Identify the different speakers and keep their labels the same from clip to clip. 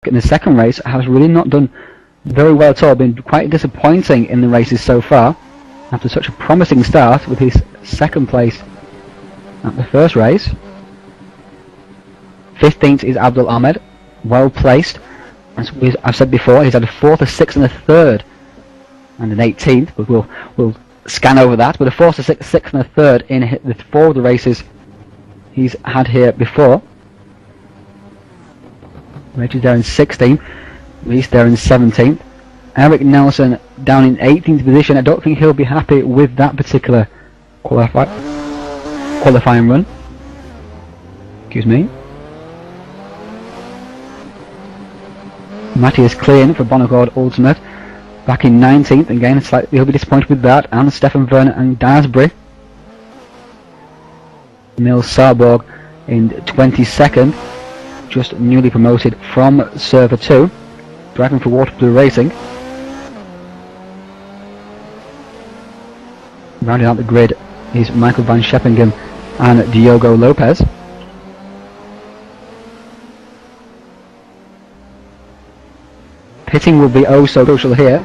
Speaker 1: in the second race has really not done very well at all, been quite disappointing in the races so far after such a promising start with his second place at the first race. 15th is Abdul Ahmed, well placed. As I've said before, he's had a 4th, a 6th and a 3rd and an 18th, but we'll scan over that, but a 4th, a 6th and a 3rd in the 4 of the races he's had here before. Reggie's there in 16th, Reese there in 17th, Eric Nelson down in 18th position. I don't think he'll be happy with that particular qualifying run. Excuse me. Matthias Klein for Bonnegard Ultimate back in 19th, again he'll be disappointed with that, and Stefan Werner and Dasbury. Emil Sarborg in 22nd, just newly promoted from Server 2, driving for Waterblue Racing. Rounding out the grid is Michael van Scheppingen and Diogo Lopez. Pitting will be oh so crucial here.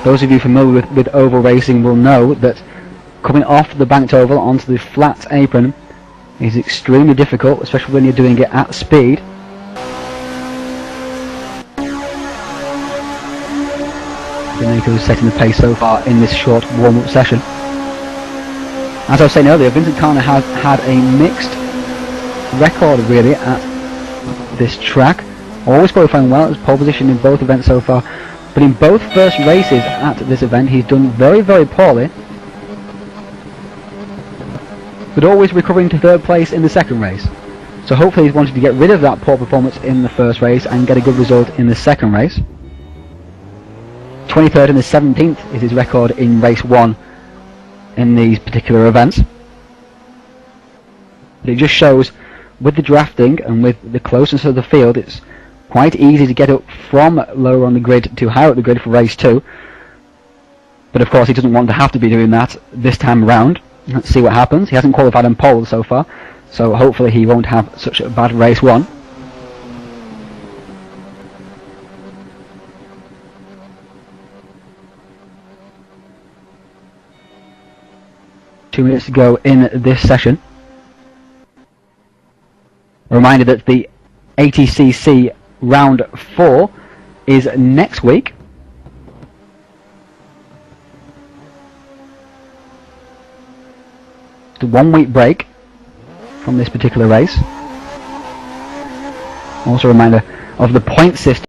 Speaker 1: Those of you familiar with oval racing will know that coming off the banked oval onto the flat apron is extremely difficult, especially when you're doing it at speed. Domenico is setting the pace so far in this short warm-up session. As I was saying earlier, Vincent Carner has had a mixed record really at this track. Always qualifying well, as pole position in both events so far, but in both first races at this event he's done very, very poorly, but always recovering to 3rd place in the second race. So hopefully he's wanted to get rid of that poor performance in the first race and get a good result in the second race. 23rd and the 17th is his record in race 1 in these particular events. But it just shows with the drafting and with the closeness of the field, it's quite easy to get up from lower on the grid to higher up the grid for race 2. But of course he doesn't want to have to be doing that this time around. Let's see what happens. He hasn't qualified on pole so far, so hopefully he won't have such a bad race 1. Two minutes to go in this session. A reminder that the ATCC round 4 is next week. It's a 1-week break from this particular race. Also a reminder of the point system.